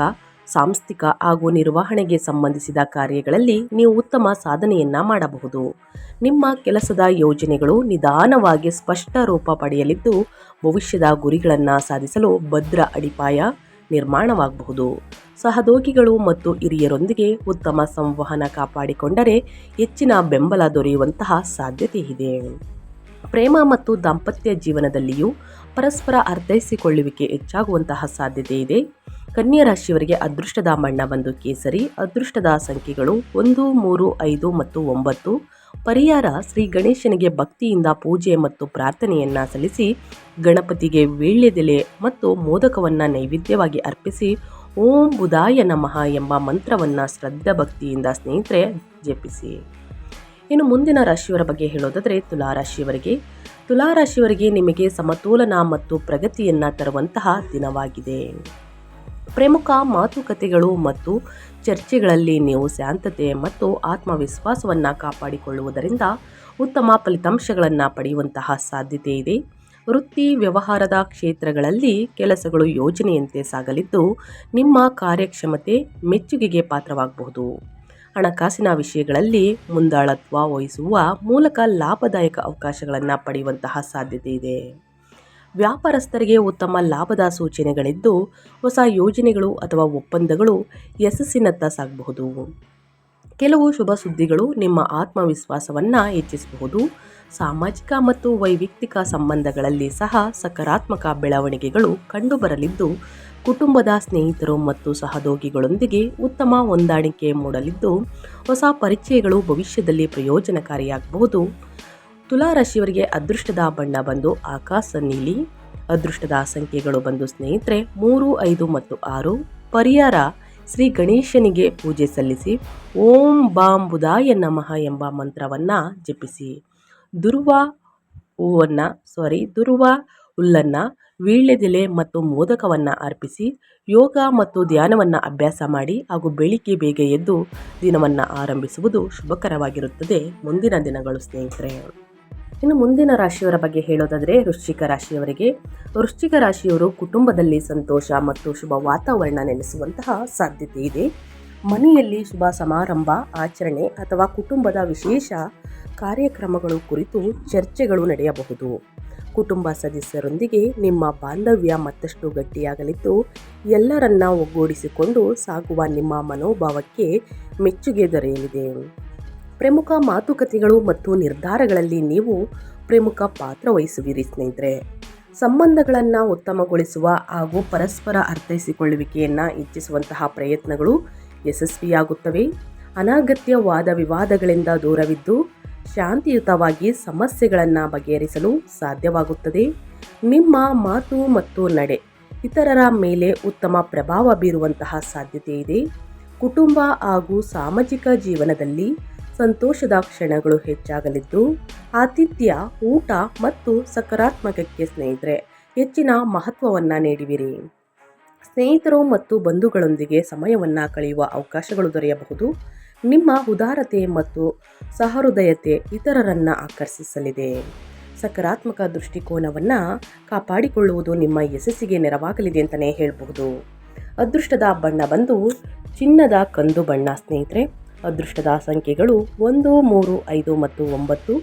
ಸಾಂಸ್ಥಿಕ ಹಾಗೂ ನಿರ್ವಹಣೆಗೆ ಸಂಬಂಧಿಸಿದ ಕಾರ್ಯಗಳಲ್ಲಿ ನೀವು ಉತ್ತಮ ಸಾಧನೆಯನ್ನು ಮಾಡಬಹುದು. ನಿಮ್ಮ ಕೆಲಸದ ಯೋಜನೆಗಳು ನಿಧಾನವಾಗಿ ಸ್ಪಷ್ಟ ರೂಪ ಪಡೆಯಲಿದ್ದು ಭವಿಷ್ಯದ ಗುರಿಗಳನ್ನು ಸಾಧಿಸಲು ಭದ್ರ ಅಡಿಪಾಯ ನಿರ್ಮಾಣವಾಗಬಹುದು. ಸಹೋದ್ಯೋಗಿಗಳು ಮತ್ತು ಹಿರಿಯರೊಂದಿಗೆ ಉತ್ತಮ ಸಂವಹನ ಕಾಪಾಡಿಕೊಂಡರೆ ಹೆಚ್ಚಿನ ಬೆಂಬಲ ದೊರೆಯುವಂತಹ ಸಾಧ್ಯತೆ ಇದೆ. ಪ್ರೇಮ ಮತ್ತು ದಾಂಪತ್ಯ ಜೀವನದಲ್ಲಿಯೂ ಪರಸ್ಪರ ಅರ್ಥೈಸಿಕೊಳ್ಳುವಿಕೆ ಹೆಚ್ಚಾಗುವಂತಹ ಸಾಧ್ಯತೆ ಇದೆ. ಕನ್ಯಾ ರಾಶಿಯವರಿಗೆ ಅದೃಷ್ಟದ ಬಣ್ಣ ಬಂದು ಕೇಸರಿ. ಅದೃಷ್ಟದ ಸಂಖ್ಯೆಗಳು 1, 3, 5 ಮತ್ತು 9. ಪರಿಹಾರ ಶ್ರೀ ಗಣೇಶನಿಗೆ ಭಕ್ತಿಯಿಂದ ಪೂಜೆ ಮತ್ತು ಪ್ರಾರ್ಥನೆಯನ್ನು ಸಲ್ಲಿಸಿ ಗಣಪತಿಗೆ ವೀಳ್ಯದೆಲೆ ಮತ್ತು ಮೋದಕವನ್ನು ನೈವೇದ್ಯವಾಗಿ ಅರ್ಪಿಸಿ ಓಂ ಬುಧಾಯ ನಮಃ ಎಂಬ ಮಂತ್ರವನ್ನು ಶ್ರದ್ಧಾ ಭಕ್ತಿಯಿಂದ ಸ್ನೇಹಿತರೆ ಜಪಿಸಿ. ಇನ್ನು ಮುಂದಿನ ರಾಶಿಯವರ ಬಗ್ಗೆ ಹೇಳೋದಾದರೆ ತುಲಾರಾಶಿಯವರಿಗೆ. ತುಲಾರಾಶಿಯವರಿಗೆ ನಿಮಗೆ ಸಮತೋಲನ ಮತ್ತು ಪ್ರಗತಿಯನ್ನು ತರುವಂತಹ ದಿನವಾಗಿದೆ. ಪ್ರಮುಖ ಮಾತುಕತೆಗಳು ಮತ್ತು ಚರ್ಚೆಗಳಲ್ಲಿ ನೀವು ಶಾಂತತೆ ಮತ್ತು ಆತ್ಮವಿಶ್ವಾಸವನ್ನು ಕಾಪಾಡಿಕೊಳ್ಳುವುದರಿಂದ ಉತ್ತಮ ಫಲಿತಾಂಶಗಳನ್ನು ಪಡೆಯುವಂತಹ ಸಾಧ್ಯತೆ ಇದೆ. ವೃತ್ತಿ ವ್ಯವಹಾರದ ಕ್ಷೇತ್ರಗಳಲ್ಲಿ ಕೆಲಸಗಳು ಯೋಜನೆಯಂತೆ ಸಾಗಲಿದ್ದು ನಿಮ್ಮ ಕಾರ್ಯಕ್ಷಮತೆ ಮೆಚ್ಚುಗೆಗೆ ಪಾತ್ರವಾಗಬಹುದು. ಹಣಕಾಸಿನ ವಿಷಯಗಳಲ್ಲಿ ಮುಂದಾಳತ್ವ ವಹಿಸುವ ಮೂಲಕ ಲಾಭದಾಯಕ ಅವಕಾಶಗಳನ್ನು ಪಡೆಯುವಂತಹ ಸಾಧ್ಯತೆ ಇದೆ. ವ್ಯಾಪಾರಸ್ಥರಿಗೆ ಉತ್ತಮ ಲಾಭದ ಸೂಚನೆಗಳಿದ್ದು ಹೊಸ ಯೋಜನೆಗಳು ಅಥವಾ ಒಪ್ಪಂದಗಳು ಯಶಸ್ಸಿನತ್ತ ಸಾಗಬಹುದು. ಕೆಲವು ಶುಭ ಸುದ್ದಿಗಳು ನಿಮ್ಮ ಆತ್ಮವಿಶ್ವಾಸವನ್ನು ಹೆಚ್ಚಿಸಬಹುದು. ಸಾಮಾಜಿಕ ಮತ್ತು ವೈಯಕ್ತಿಕ ಸಂಬಂಧಗಳಲ್ಲಿ ಸಹ ಸಕಾರಾತ್ಮಕ ಬೆಳವಣಿಗೆಗಳು ಕಂಡುಬರಲಿದ್ದು ಕುಟುಂಬದ ಸ್ನೇಹಿತರು ಮತ್ತು ಸಹೋದ್ಯೋಗಿಗಳೊಂದಿಗೆ ಉತ್ತಮ ಹೊಂದಾಣಿಕೆ ಮೂಡಲಿದ್ದು ಹೊಸ ಪರಿಚಯಗಳು ಭವಿಷ್ಯದಲ್ಲಿ ಪ್ರಯೋಜನಕಾರಿಯಾಗಬಹುದು. ತುಲಾರಾಶಿಯವರಿಗೆ ಅದೃಷ್ಟದ ಬಣ್ಣ ಬಂದು ಆಕಾಶ ನೀಲಿ. ಅದೃಷ್ಟದ ಸಂಖ್ಯೆಗಳು ಬಂದು ಸ್ನೇಹಿತರೆ 3, 5 ಮತ್ತು 6. ಪರಿಹಾರ ಶ್ರೀ ಗಣೇಶನಿಗೆ ಪೂಜೆ ಸಲ್ಲಿಸಿ ಓಂ ಬಾಂ ಬುಧಾಯ ನಮಃ ಎಂಬ ಮಂತ್ರವನ್ನು ಜಪಿಸಿ. ದುರ್ವ ಹುಲ್ಲನ್ನು ವೀಳ್ಯದೆಲೆ ಮತ್ತು ಮೋದಕವನ್ನು ಅರ್ಪಿಸಿ ಯೋಗ ಮತ್ತು ಧ್ಯಾನವನ್ನು ಅಭ್ಯಾಸ ಮಾಡಿ ಹಾಗೂ ಬೆಳಿಗ್ಗೆ ಬೇಗ ಎದ್ದು ದಿನವನ್ನು ಆರಂಭಿಸುವುದು ಶುಭಕರವಾಗಿರುತ್ತದೆ ಮುಂದಿನ ದಿನಗಳು ಸ್ನೇಹಿತರೆ. ಇನ್ನು ಮುಂದಿನ ರಾಶಿಯವರ ಬಗ್ಗೆ ಹೇಳೋದಾದರೆ ವೃಶ್ಚಿಕ ರಾಶಿಯವರಿಗೆ. ವೃಶ್ಚಿಕ ರಾಶಿಯವರು ಕುಟುಂಬದಲ್ಲಿ ಸಂತೋಷ ಮತ್ತು ಶುಭ ವಾತಾವರಣ ನೆಲೆಸುವಂತಹ ಸಾಧ್ಯತೆ ಇದೆ. ಮನೆಯಲ್ಲಿ ಶುಭ ಸಮಾರಂಭ, ಆಚರಣೆ ಅಥವಾ ಕುಟುಂಬದ ವಿಶೇಷ ಕಾರ್ಯಕ್ರಮಗಳು ಕುರಿತು ಚರ್ಚೆಗಳು ನಡೆಯಬಹುದು. ಕುಟುಂಬ ಸದಸ್ಯರೊಂದಿಗೆ ನಿಮ್ಮ ಬಾಂಧವ್ಯ ಮತ್ತಷ್ಟು ಗಟ್ಟಿಯಾಗಲಿದ್ದು ಎಲ್ಲರನ್ನ ಒಗ್ಗೂಡಿಸಿಕೊಂಡು ಸಾಗುವ ನಿಮ್ಮ ಮನೋಭಾವಕ್ಕೆ ಮೆಚ್ಚುಗೆ ದೊರೆಯಲಿದೆ. ಪ್ರಮುಖ ಮಾತುಕತೆಗಳು ಮತ್ತು ನಿರ್ಧಾರಗಳಲ್ಲಿ ನೀವು ಪ್ರಮುಖ ಪಾತ್ರ ವಹಿಸುವಿರಿ ಸ್ನೇಹಿತರೆ. ಸಂಬಂಧಗಳನ್ನು ಉತ್ತಮಗೊಳಿಸುವ ಹಾಗೂ ಪರಸ್ಪರ ಅರ್ಥೈಸಿಕೊಳ್ಳುವಿಕೆಯನ್ನು ಹೆಚ್ಚಿಸುವಂತಹ ಪ್ರಯತ್ನಗಳು ಯಶಸ್ವಿಯಾಗುತ್ತವೆ. ಅನಗತ್ಯ ವಾದ ವಿವಾದಗಳಿಂದ ದೂರವಿದ್ದು ಶಾಂತಿಯುತವಾಗಿ ಸಮಸ್ಯೆಗಳನ್ನು ಬಗೆಹರಿಸಲು ಸಾಧ್ಯವಾಗುತ್ತದೆ. ನಿಮ್ಮ ಮಾತು ಮತ್ತು ನಡೆ ಇತರರ ಮೇಲೆ ಉತ್ತಮ ಪ್ರಭಾವ ಬೀರುವಂತಹ ಸಾಧ್ಯತೆ ಇದೆ. ಕುಟುಂಬ ಹಾಗೂ ಸಾಮಾಜಿಕ ಜೀವನದಲ್ಲಿ ಸಂತೋಷದ ಕ್ಷಣಗಳು ಹೆಚ್ಚಾಗಲಿದ್ದು, ಆತಿಥ್ಯ, ಊಟ ಮತ್ತು ಸಕಾರಾತ್ಮಕಕ್ಕೆ ಸ್ನೇಹಿತರೆ ಹೆಚ್ಚಿನ ಮಹತ್ವವನ್ನು ನೀಡುವಿರಿ. ಸ್ನೇಹಿತರು ಮತ್ತು ಬಂಧುಗಳೊಂದಿಗೆ ಸಮಯವನ್ನು ಕಳೆಯುವ ಅವಕಾಶಗಳು ದೊರೆಯಬಹುದು. ನಿಮ್ಮ ಉದಾರತೆ ಮತ್ತು ಸಹೃದಯತೆ ಇತರರನ್ನು ಆಕರ್ಷಿಸಲಿದೆ. ಸಕಾರಾತ್ಮಕ ದೃಷ್ಟಿಕೋನವನ್ನು ಕಾಪಾಡಿಕೊಳ್ಳುವುದು ನಿಮ್ಮ ಯಶಸ್ಸಿಗೆ ನೆರವಾಗಲಿದೆ ಅಂತಲೇ ಹೇಳಬಹುದು. ಅದೃಷ್ಟದ ಬಣ್ಣ ಬಂದು ಚಿನ್ನದ ಕಂದು ಬಣ್ಣ ಸ್ನೇಹಿತರೆ. ಅದೃಷ್ಟದ ಸಂಖ್ಯೆಗಳು 1, 3, 5 ಮತ್ತು 9.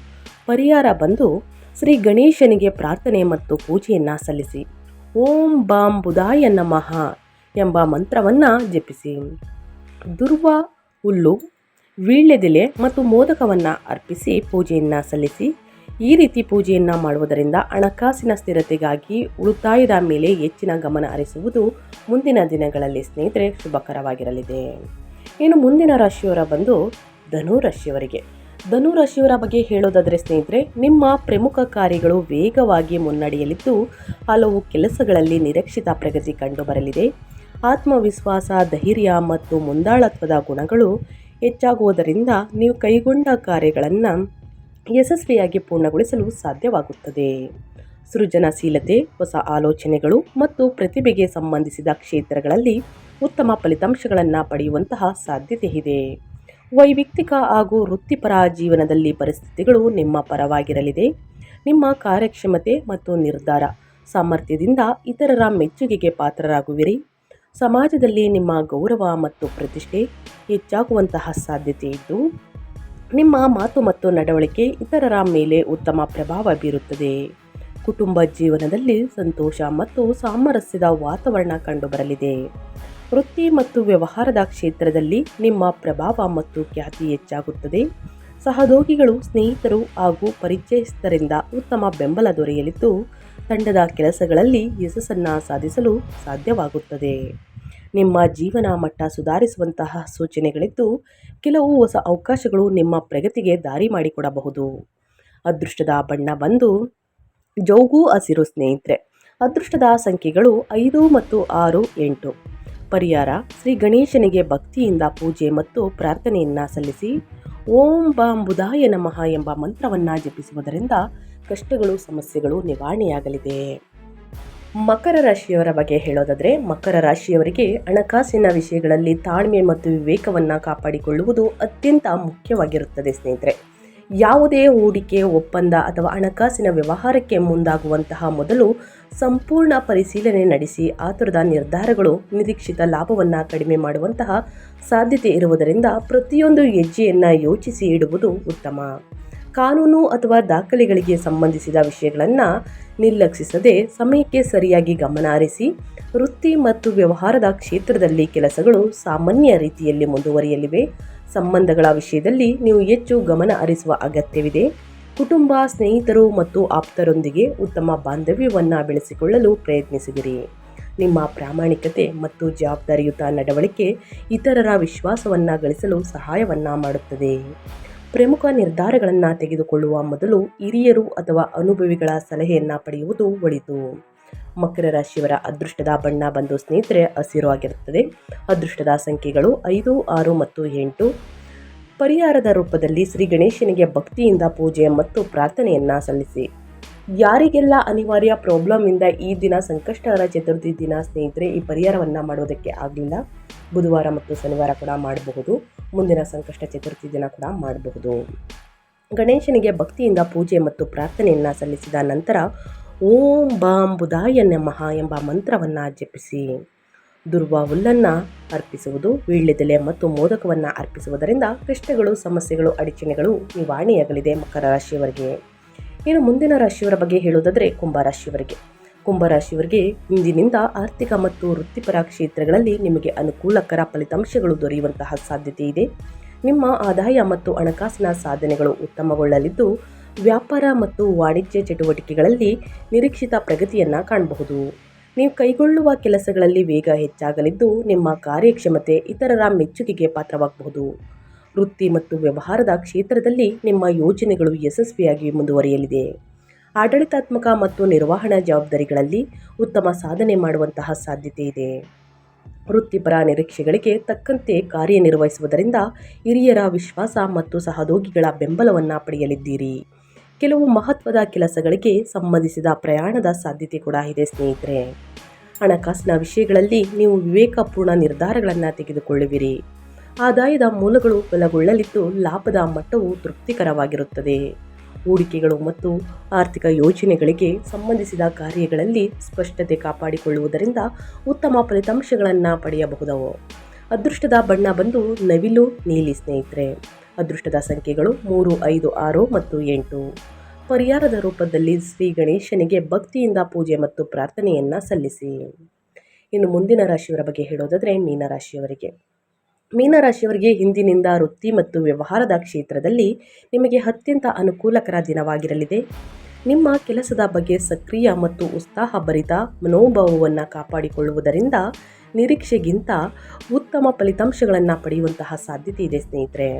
ಪರಿಹಾರ ಬಂದು ಶ್ರೀ ಗಣೇಶನಿಗೆ ಪ್ರಾರ್ಥನೆ ಮತ್ತು ಪೂಜೆಯನ್ನು ಸಲ್ಲಿಸಿ. ಓಂ ಬಾಂ ಬುಧಾಯ ನಮಃ ಎಂಬ ಮಂತ್ರವನ್ನು ಜಪಿಸಿ. ದುರ್ವ ಹುಲ್ಲು, ವೀಳ್ಯದೆಲೆ ಮತ್ತು ಮೋದಕವನ್ನು ಅರ್ಪಿಸಿ ಪೂಜೆಯನ್ನು ಸಲ್ಲಿಸಿ. ಈ ರೀತಿ ಪೂಜೆಯನ್ನು ಮಾಡುವುದರಿಂದ ಹಣಕಾಸಿನ ಸ್ಥಿರತೆಗಾಗಿ ಉಳಿತಾಯದ ಮೇಲೆ ಹೆಚ್ಚಿನ ಗಮನ ಹರಿಸುವುದು ಮುಂದಿನ ದಿನಗಳಲ್ಲಿ ಸ್ನೇಹಿತರೆ ಶುಭಕರವಾಗಿರಲಿದೆ. ಇನ್ನು ಮುಂದಿನ ರಾಶಿಯವರ ಬಂದು ಧನು ರಾಶಿಯವರಿಗೆ. ಧನು ರಾಶಿಯವರ ಬಗ್ಗೆ ಹೇಳೋದಾದರೆ ಸ್ನೇಹಿತರೆ, ನಿಮ್ಮ ಪ್ರಮುಖ ಕಾರ್ಯಗಳು ವೇಗವಾಗಿ ಮುನ್ನಡೆಯಲಿದ್ದು ಹಲವು ಕೆಲಸಗಳಲ್ಲಿ ನಿರೀಕ್ಷಿತ ಪ್ರಗತಿ ಕಂಡುಬರಲಿದೆ. ಆತ್ಮವಿಶ್ವಾಸ, ಧೈರ್ಯ ಮತ್ತು ಮುಂದಾಳತ್ವದ ಗುಣಗಳು ಹೆಚ್ಚಾಗುವುದರಿಂದ ನೀವು ಕೈಗೊಂಡ ಕಾರ್ಯಗಳನ್ನು ಯಶಸ್ವಿಯಾಗಿ ಪೂರ್ಣಗೊಳಿಸಲು ಸಾಧ್ಯವಾಗುತ್ತದೆ. ಸೃಜನಶೀಲತೆ, ಹೊಸ ಆಲೋಚನೆಗಳು ಮತ್ತು ಪ್ರತಿಭೆಗೆ ಸಂಬಂಧಿಸಿದ ಕ್ಷೇತ್ರಗಳಲ್ಲಿ ಉತ್ತಮ ಫಲಿತಾಂಶಗಳನ್ನು ಪಡೆಯುವಂತಹ ಸಾಧ್ಯತೆ ಇದೆ. ವೈಯಕ್ತಿಕ ಹಾಗೂ ವೃತ್ತಿಪರ ಜೀವನದಲ್ಲಿ ಪರಿಸ್ಥಿತಿಗಳು ನಿಮ್ಮ ಪರವಾಗಿರಲಿದೆ. ನಿಮ್ಮ ಕಾರ್ಯಕ್ಷಮತೆ ಮತ್ತು ನಿರ್ಧಾರ ಸಾಮರ್ಥ್ಯದಿಂದ ಇತರರ ಮೆಚ್ಚುಗೆಗೆ ಪಾತ್ರರಾಗುವಿರಿ. ಸಮಾಜದಲ್ಲಿ ನಿಮ್ಮ ಗೌರವ ಮತ್ತು ಪ್ರತಿಷ್ಠೆ ಹೆಚ್ಚಾಗುವಂತಹ ಸಾಧ್ಯತೆ ಇದ್ದು, ನಿಮ್ಮ ಮಾತು ಮತ್ತು ನಡವಳಿಕೆ ಇತರರ ಮೇಲೆ ಉತ್ತಮ ಪ್ರಭಾವ ಬೀರುತ್ತದೆ. ಕುಟುಂಬ ಜೀವನದಲ್ಲಿ ಸಂತೋಷ ಮತ್ತು ಸಾಮರಸ್ಯದ ವಾತಾವರಣ ಕಂಡುಬರಲಿದೆ. ವೃತ್ತಿ ಮತ್ತು ವ್ಯವಹಾರದ ಕ್ಷೇತ್ರದಲ್ಲಿ ನಿಮ್ಮ ಪ್ರಭಾವ ಮತ್ತು ಖ್ಯಾತಿ ಹೆಚ್ಚಾಗುತ್ತದೆ. ಸಹೋದ್ಯೋಗಿಗಳು, ಸ್ನೇಹಿತರು ಹಾಗೂ ಪರಿಚಯಸ್ಥರಿಂದ ಉತ್ತಮ ಬೆಂಬಲ ದೊರೆಯಲಿದ್ದು, ತಂಡದ ಕೆಲಸಗಳಲ್ಲಿ ಯಶಸ್ಸನ್ನು ಸಾಧಿಸಲು ಸಾಧ್ಯವಾಗುತ್ತದೆ. ನಿಮ್ಮ ಜೀವನ ಮಟ್ಟ ಸುಧಾರಿಸುವಂತಹ ಸೂಚನೆಗಳಿದ್ದು, ಕೆಲವು ಹೊಸ ಅವಕಾಶಗಳು ನಿಮ್ಮ ಪ್ರಗತಿಗೆ ದಾರಿ ಮಾಡಿಕೊಡಬಹುದು. ಅದೃಷ್ಟದ ಬಣ್ಣ ಬಂದು ಜೌಗು ಹಸಿರು ಸ್ನೇಹಿತರೆ. ಅದೃಷ್ಟದ ಸಂಖ್ಯೆಗಳು 5 ಮತ್ತು 6, 8. ಪರಿಹಾರ ಶ್ರೀ ಗಣೇಶನಿಗೆ ಭಕ್ತಿಯಿಂದ ಪೂಜೆ ಮತ್ತು ಪ್ರಾರ್ಥನೆಯನ್ನು ಸಲ್ಲಿಸಿ. ಓಂ ಬಾಂ ಬುಧಾಯ ನಮಃ ಎಂಬ ಮಂತ್ರವನ್ನು ಜಪಿಸುವುದರಿಂದ ಕಷ್ಟಗಳು, ಸಮಸ್ಯೆಗಳು ನಿವಾರಣೆಯಾಗಲಿದೆ. ಮಕರ ರಾಶಿಯವರ ಬಗ್ಗೆ ಹೇಳೋದಾದರೆ, ಮಕರ ರಾಶಿಯವರಿಗೆ ಹಣಕಾಸಿನ ವಿಷಯಗಳಲ್ಲಿ ತಾಳ್ಮೆ ಮತ್ತು ವಿವೇಕವನ್ನು ಕಾಪಾಡಿಕೊಳ್ಳುವುದು ಅತ್ಯಂತ ಮುಖ್ಯವಾಗಿರುತ್ತದೆ ಸ್ನೇಹಿತರೆ. ಯಾವುದೇ ಹೂಡಿಕೆ, ಒಪ್ಪಂದ ಅಥವಾ ಹಣಕಾಸಿನ ವ್ಯವಹಾರಕ್ಕೆ ಮುಂದಾಗುವಂತಹ ಮೊದಲು ಸಂಪೂರ್ಣ ಪರಿಶೀಲನೆ ನಡೆಸಿ. ಆತುರದ ನಿರ್ಧಾರಗಳು ನಿರೀಕ್ಷಿತ ಲಾಭವನ್ನು ಕಡಿಮೆ ಮಾಡುವಂತಹ ಸಾಧ್ಯತೆ ಇರುವುದರಿಂದ ಪ್ರತಿಯೊಂದು ಹೆಜ್ಜೆಯನ್ನು ಯೋಚಿಸಿ ಇಡುವುದು ಉತ್ತಮ. ಕಾನೂನು ಅಥವಾ ದಾಖಲೆಗಳಿಗೆ ಸಂಬಂಧಿಸಿದ ವಿಷಯಗಳನ್ನು ನಿರ್ಲಕ್ಷಿಸದೆ ಸಮಯಕ್ಕೆ ಸರಿಯಾಗಿ ಗಮನ ಹರಿಸಿ. ವೃತ್ತಿ ಮತ್ತು ವ್ಯವಹಾರದ ಕ್ಷೇತ್ರದಲ್ಲಿ ಕೆಲಸಗಳು ಸಾಮಾನ್ಯ ರೀತಿಯಲ್ಲಿ ಮುಂದುವರಿಯಲಿವೆ. ಸಂಬಂಧಗಳ ವಿಷಯದಲ್ಲಿ ನೀವು ಹೆಚ್ಚು ಗಮನ ಹರಿಸುವ ಅಗತ್ಯವಿದೆ. ಕುಟುಂಬ, ಸ್ನೇಹಿತರು ಮತ್ತು ಆಪ್ತರೊಂದಿಗೆ ಉತ್ತಮ ಬಾಂಧವ್ಯವನ್ನು ಬೆಳೆಸಿಕೊಳ್ಳಲು ಪ್ರಯತ್ನಿಸಿದಿರಿ. ನಿಮ್ಮ ಪ್ರಾಮಾಣಿಕತೆ ಮತ್ತು ಜವಾಬ್ದಾರಿಯುತ ನಡವಳಿಕೆ ಇತರರ ವಿಶ್ವಾಸವನ್ನು ಗಳಿಸಲು ಸಹಾಯವನ್ನು ಮಾಡುತ್ತದೆ. ಪ್ರಮುಖ ನಿರ್ಧಾರಗಳನ್ನು ತೆಗೆದುಕೊಳ್ಳುವ ಮೊದಲು ಹಿರಿಯರು ಅಥವಾ ಅನುಭವಿಗಳ ಸಲಹೆಯನ್ನು ಪಡೆಯುವುದು ಒಳಿತು. ಮಕರ ರಾಶಿಯವರ ಅದೃಷ್ಟದ ಬಣ್ಣ ಬಂದು ಸ್ನೇಹಿತರೆ ಹಸಿರು ಆಗಿರುತ್ತದೆ. ಅದೃಷ್ಟದ ಸಂಖ್ಯೆಗಳು 5, 6 ಮತ್ತು 8. ಪರಿಹಾರದ ರೂಪದಲ್ಲಿ ಶ್ರೀ ಗಣೇಶನಿಗೆ ಭಕ್ತಿಯಿಂದ ಪೂಜೆ ಮತ್ತು ಪ್ರಾರ್ಥನೆಯನ್ನು ಸಲ್ಲಿಸಿ. ಯಾರಿಗೆಲ್ಲ ಅನಿವಾರ್ಯ ಪ್ರಾಬ್ಲಮಿಂದ ಈ ದಿನ ಸಂಕಷ್ಟಹರ ಚತುರ್ಥಿ ದಿನ ಸ್ನೇಹಿತರೆ ಈ ಪರಿಹಾರವನ್ನು ಮಾಡೋದಕ್ಕೆ ಆಗಲಿಲ್ಲ, ಬುಧವಾರ ಮತ್ತು ಶನಿವಾರ ಕೂಡ ಮಾಡಬಹುದು. ಮುಂದಿನ ಸಂಕಷ್ಟ ಚತುರ್ಥಿ ದಿನ ಕೂಡ ಮಾಡಬಹುದು. ಗಣೇಶನಿಗೆ ಭಕ್ತಿಯಿಂದ ಪೂಜೆ ಮತ್ತು ಪ್ರಾರ್ಥನೆಯನ್ನು ಸಲ್ಲಿಸಿದ ನಂತರ ಓಂ ಬಾಂ ಬುಧಾಯ ನಮಃ ಎಂಬ ಮಂತ್ರವನ್ನು ಜಪಿಸಿ. ದುರ್ವ ಹುಲ್ಲನ್ನು ಅರ್ಪಿಸುವುದು, ವೀಳ್ಯದೆಲೆ ಮತ್ತು ಮೋದಕವನ್ನು ಅರ್ಪಿಸುವುದರಿಂದ ಕಷ್ಟಗಳು, ಸಮಸ್ಯೆಗಳು, ಅಡಚಣೆಗಳು ನಿವಾರಣೆಯಾಗಲಿದೆ ಮಕರ ರಾಶಿಯವರಿಗೆ. ಇನ್ನು ಮುಂದಿನ ರಾಶಿಯವರ ಬಗ್ಗೆ ಹೇಳುವುದಾದರೆ ಕುಂಭರಾಶಿಯವರಿಗೆ. ಕುಂಭರಾಶಿಯವರಿಗೆ ಇಂದಿನಿಂದ ಆರ್ಥಿಕ ಮತ್ತು ವೃತ್ತಿಪರ ಕ್ಷೇತ್ರಗಳಲ್ಲಿ ನಿಮಗೆ ಅನುಕೂಲಕರ ಫಲಿತಾಂಶಗಳು ದೊರೆಯುವಂತಹ ಸಾಧ್ಯತೆ ಇದೆ. ನಿಮ್ಮ ಆದಾಯ ಮತ್ತು ಹಣಕಾಸಿನ ಸಾಧನೆಗಳು ಉತ್ತಮಗೊಳ್ಳಲಿದ್ದು, ವ್ಯಾಪಾರ ಮತ್ತು ವಾಣಿಜ್ಯ ಚಟುವಟಿಕೆಗಳಲ್ಲಿ ನಿರೀಕ್ಷಿತ ಪ್ರಗತಿಯನ್ನು ಕಾಣಬಹುದು. ನೀವು ಕೈಗೊಳ್ಳುವ ಕೆಲಸಗಳಲ್ಲಿ ವೇಗ ಹೆಚ್ಚಾಗಲಿದ್ದು, ನಿಮ್ಮ ಕಾರ್ಯಕ್ಷಮತೆ ಇತರರ ಮೆಚ್ಚುಗೆಗೆ ಪಾತ್ರವಾಗಬಹುದು. ವೃತ್ತಿ ಮತ್ತು ವ್ಯವಹಾರದ ಕ್ಷೇತ್ರದಲ್ಲಿ ನಿಮ್ಮ ಯೋಜನೆಗಳು ಯಶಸ್ವಿಯಾಗಿ ಮುಂದುವರಿಯಲಿದೆ. ಆಡಳಿತಾತ್ಮಕ ಮತ್ತು ನಿರ್ವಹಣಾ ಜವಾಬ್ದಾರಿಗಳಲ್ಲಿ ಉತ್ತಮ ಸಾಧನೆ ಮಾಡುವಂತಹ ಸಾಧ್ಯತೆ ಇದೆ. ವೃತ್ತಿಪರ ನಿರೀಕ್ಷೆಗಳಿಗೆ ತಕ್ಕಂತೆ ಕಾರ್ಯನಿರ್ವಹಿಸುವುದರಿಂದ ಹಿರಿಯರ ವಿಶ್ವಾಸ ಮತ್ತು ಸಹೋದ್ಯೋಗಿಗಳ ಬೆಂಬಲವನ್ನು ಪಡೆಯಲಿದ್ದೀರಿ. ಕೆಲವು ಮಹತ್ವದ ಕೆಲಸಗಳಿಗೆ ಸಂಬಂಧಿಸಿದ ಪ್ರಯಾಣದ ಸಾಧ್ಯತೆ ಕೂಡ ಇದೆ ಸ್ನೇಹಿತರೆ. ಹಣಕಾಸಿನ ವಿಷಯಗಳಲ್ಲಿ ನೀವು ವಿವೇಕಪೂರ್ಣ ನಿರ್ಧಾರಗಳನ್ನು ತೆಗೆದುಕೊಳ್ಳುವಿರಿ. ಆದಾಯದ ಮೂಲಗಳು ಬಲಗೊಳ್ಳಲಿದ್ದು ಲಾಭದ ಮಟ್ಟವು ತೃಪ್ತಿಕರವಾಗಿರುತ್ತದೆ. ಹೂಡಿಕೆಗಳು ಮತ್ತು ಆರ್ಥಿಕ ಯೋಜನೆಗಳಿಗೆ ಸಂಬಂಧಿಸಿದ ಕಾರ್ಯಗಳಲ್ಲಿ ಸ್ಪಷ್ಟತೆ ಕಾಪಾಡಿಕೊಳ್ಳುವುದರಿಂದ ಉತ್ತಮ ಫಲಿತಾಂಶಗಳನ್ನು ಪಡೆಯಬಹುದು. ಅದೃಷ್ಟದ ಬಣ್ಣ ಬಂದು ನವಿಲು ನೀಲಿ ಸ್ನೇಹಿತರೆ. ಅದೃಷ್ಟದ ಸಂಖ್ಯೆಗಳು 3, 5, 6 ಮತ್ತು 8. ಪರಿಹಾರದ ರೂಪದಲ್ಲಿ ಶ್ರೀ ಗಣೇಶನಿಗೆ ಭಕ್ತಿಯಿಂದ ಪೂಜೆ ಮತ್ತು ಪ್ರಾರ್ಥನೆಯನ್ನು ಸಲ್ಲಿಸಿ. ಇನ್ನು ಮುಂದಿನ ರಾಶಿಯವರ ಬಗ್ಗೆ ಹೇಳೋದಾದರೆ ಮೀನರಾಶಿಯವರಿಗೆ ಇಂದಿನಿಂದ ವೃತ್ತಿ ಮತ್ತು ವ್ಯವಹಾರದ ಕ್ಷೇತ್ರದಲ್ಲಿ ನಿಮಗೆ ಅತ್ಯಂತ ಅನುಕೂಲಕರ ದಿನವಾಗಿರಲಿದೆ. ನಿಮ್ಮ ಕೆಲಸದ ಬಗ್ಗೆ ಸಕ್ರಿಯ ಮತ್ತು ಉತ್ಸಾಹಭರಿತ ಮನೋಭಾವವನ್ನು ಕಾಪಾಡಿಕೊಳ್ಳುವುದರಿಂದ ನಿರೀಕ್ಷೆಗಿಂತ ಉತ್ತಮ ಫಲಿತಾಂಶಗಳನ್ನು ಪಡೆಯುವಂತಹ ಸಾಧ್ಯತೆ ಇದೆ ಸ್ನೇಹಿತರೆ.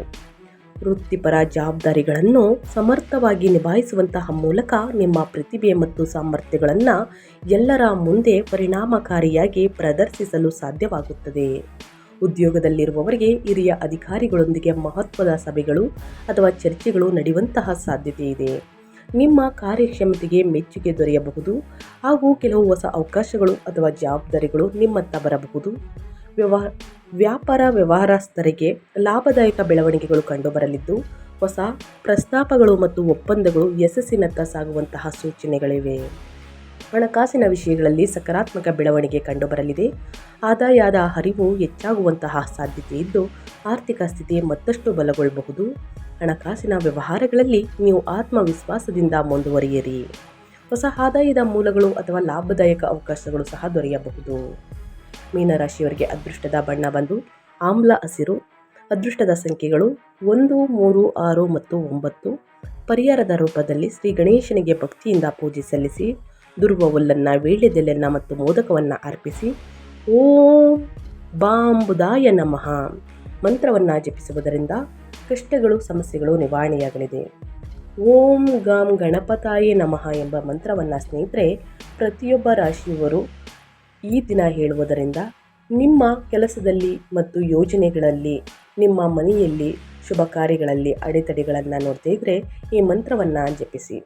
ವೃತ್ತಿಪರ ಜವಾಬ್ದಾರಿಗಳನ್ನು ಸಮರ್ಥವಾಗಿ ನಿಭಾಯಿಸುವಂತಹ ಮೂಲಕ ನಿಮ್ಮ ಪ್ರತಿಭೆ ಮತ್ತು ಸಾಮರ್ಥ್ಯಗಳನ್ನು ಎಲ್ಲರ ಮುಂದೆ ಪರಿಣಾಮಕಾರಿಯಾಗಿ ಪ್ರದರ್ಶಿಸಲು ಸಾಧ್ಯವಾಗುತ್ತದೆ. ಉದ್ಯೋಗದಲ್ಲಿರುವವರಿಗೆ ಹಿರಿಯ ಅಧಿಕಾರಿಗಳೊಂದಿಗೆ ಮಹತ್ವದ ಸಭೆಗಳು ಅಥವಾ ಚರ್ಚೆಗಳು ನಡೆಯುವಂತಹ ಸಾಧ್ಯತೆ ಇದೆ. ನಿಮ್ಮ ಕಾರ್ಯಕ್ಷಮತೆಗೆ ಮೆಚ್ಚುಗೆ ದೊರೆಯಬಹುದು ಹಾಗೂ ಕೆಲವು ಹೊಸ ಅವಕಾಶಗಳು ಅಥವಾ ಜವಾಬ್ದಾರಿಗಳು ನಿಮ್ಮತ್ತ ಬರಬಹುದು. ವ್ಯಾಪಾರ ವ್ಯವಹಾರಸ್ಥರಿಗೆ ಲಾಭದಾಯಕ ಬೆಳವಣಿಗೆಗಳು ಕಂಡುಬರಲಿದ್ದು ಹೊಸ ಪ್ರಸ್ತಾಪಗಳು ಮತ್ತು ಒಪ್ಪಂದಗಳು ಯಶಸ್ಸಿನತ್ತ ಸಾಗುವಂತಹ ಸೂಚನೆಗಳಿವೆ. ಹಣಕಾಸಿನ ವಿಷಯಗಳಲ್ಲಿ ಸಕಾರಾತ್ಮಕ ಬೆಳವಣಿಗೆ ಕಂಡುಬರಲಿದೆ. ಆದಾಯದ ಹರಿವು ಹೆಚ್ಚಾಗುವಂತಹ ಸಾಧ್ಯತೆ ಇದ್ದು ಆರ್ಥಿಕ ಸ್ಥಿತಿ ಮತ್ತಷ್ಟು ಬಲಗೊಳ್ಳಬಹುದು. ಹಣಕಾಸಿನ ವ್ಯವಹಾರಗಳಲ್ಲಿ ನೀವು ಆತ್ಮವಿಶ್ವಾಸದಿಂದ ಮುಂದುವರಿಯಿರಿ. ಹೊಸ ಆದಾಯದ ಮೂಲಗಳು ಅಥವಾ ಲಾಭದಾಯಕ ಅವಕಾಶಗಳು ಸಹ ದೊರೆಯಬಹುದು. ಮೀನರಾಶಿಯವರಿಗೆ ಅದೃಷ್ಟದ ಬಣ್ಣ ಬಂದು ಆಮ್ಲ ಹಸಿರು. ಅದೃಷ್ಟದ ಸಂಖ್ಯೆಗಳು 1, 3, 6 ಮತ್ತು 9. ಪರಿಹಾರದ ರೂಪದಲ್ಲಿ ಶ್ರೀ ಗಣೇಶನಿಗೆ ಭಕ್ತಿಯಿಂದ ಪೂಜೆ ಸಲ್ಲಿಸಿ. ದುರ್ವ ಹುಲ್ಲನ್ನು, ವೀಳ್ಯದೆಲೆಯನ್ನು ಮತ್ತು ಮೋದಕವನ್ನು ಅರ್ಪಿಸಿ ಓಂ ಬಾಂಬುದಾಯ ನಮಃ ಮಂತ್ರವನ್ನು ಜಪಿಸುವುದರಿಂದ ಕಷ್ಟಗಳು, ಸಮಸ್ಯೆಗಳು ನಿವಾರಣೆಯಾಗಲಿದೆ. ಓಂ ಗಾಂ ಗಣಪತಾಯೇ ನಮಃ ಎಂಬ ಮಂತ್ರವನ್ನು ಸ್ನೇಹಿತರೆ ಪ್ರತಿಯೊಬ್ಬ ರಾಶಿಯವರು ಈ ದಿನ ಹೇಳುವುದರಿಂದ ನಿಮ್ಮ ಕೆಲಸದಲ್ಲಿ ಮತ್ತು ಯೋಜನೆಗಳಲ್ಲಿ, ನಿಮ್ಮ ಮನೆಯಲ್ಲಿ ಶುಭ ಕಾರ್ಯಗಳಲ್ಲಿ ಅಡೆತಡೆಗಳನ್ನು ನೋಡ್ತಾ ಇದ್ದರೆ ಈ ಮಂತ್ರವನ್ನು ಜಪಿಸಿ.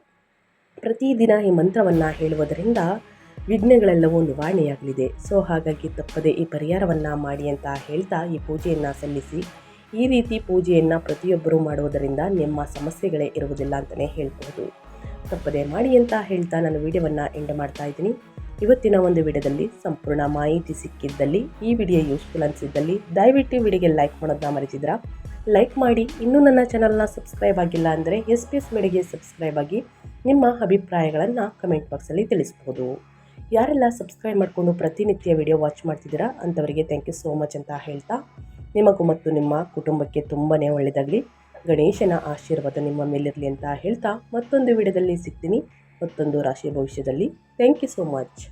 ಪ್ರತಿದಿನ ಈ ಮಂತ್ರವನ್ನು ಹೇಳುವುದರಿಂದ ವಿಘ್ನಗಳೆಲ್ಲವೂ ನಿವಾರಣೆಯಾಗಲಿದೆ. ಹಾಗಾಗಿ ತಪ್ಪದೆ ಈ ಪರಿಹಾರವನ್ನು ಮಾಡಿ ಅಂತ ಹೇಳ್ತಾ ಈ ಪೂಜೆಯನ್ನು ಸಲ್ಲಿಸಿ. ಈ ರೀತಿ ಪೂಜೆಯನ್ನು ಪ್ರತಿಯೊಬ್ಬರೂ ಮಾಡುವುದರಿಂದ ನಿಮ್ಮ ಸಮಸ್ಯೆಗಳೇ ಇರುವುದಿಲ್ಲ ಅಂತಲೇ ಹೇಳ್ಬೋದು. ತಪ್ಪದೆ ಮಾಡಿ ಅಂತ ಹೇಳ್ತಾ ನಾನು ವಿಡಿಯೋವನ್ನು ಎಂಡ್ ಮಾಡ್ತಾ ಇದ್ದೀನಿ. ಇವತ್ತಿನ ಒಂದು ವಿಡಿಯೋದಲ್ಲಿ ಸಂಪೂರ್ಣ ಮಾಹಿತಿ ಸಿಕ್ಕಿದ್ದಲ್ಲಿ, ಈ ವಿಡಿಯೋ ಯೂಸ್ಫುಲ್ ಅನಿಸಿದ್ದಲ್ಲಿ ದಯವಿಟ್ಟು ವಿಡಿಯೋಗೆ ಲೈಕ್ ಮಾಡೋದನ್ನ ಮರೆತಿದ್ರಾ ಲೈಕ್ ಮಾಡಿ. ಇನ್ನೂ ನನ್ನ ಚಾನಲ್ನ ಸಬ್ಸ್ಕ್ರೈಬ್ ಆಗಿಲ್ಲ ಅಂದರೆ SPS ಮೀಡಿಯಾಗೆ ಸಬ್ಸ್ಕ್ರೈಬ್ ಆಗಿ ನಿಮ್ಮ ಅಭಿಪ್ರಾಯಗಳನ್ನು ಕಮೆಂಟ್ ಬಾಕ್ಸಲ್ಲಿ ತಿಳಿಸ್ಬೋದು. ಯಾರೆಲ್ಲ ಸಬ್ಸ್ಕ್ರೈಬ್ ಮಾಡಿಕೊಂಡು ಪ್ರತಿನಿತ್ಯ ವಿಡಿಯೋ ವಾಚ್ ಮಾಡ್ತಿದ್ದೀರಾ ಅಂಥವರಿಗೆ ಥ್ಯಾಂಕ್ ಯು ಸೋ ಮಚ್ ಅಂತ ಹೇಳ್ತಾ, ನಿಮಗೂ ಮತ್ತು ನಿಮ್ಮ ಕುಟುಂಬಕ್ಕೆ ತುಂಬಾ ಒಳ್ಳೆಯದಾಗಲಿ, ಗಣೇಶನ ಆಶೀರ್ವಾದ ನಿಮ್ಮ ಮೇಲಿರಲಿ ಅಂತ ಹೇಳ್ತಾ ಮತ್ತೊಂದು ವಿಡಿಯೋದಲ್ಲಿ ಸಿಗ್ತೀನಿ, ಮತ್ತೊಂದು ರಾಶಿ ಭವಿಷ್ಯದಲ್ಲಿ. Thank you so much.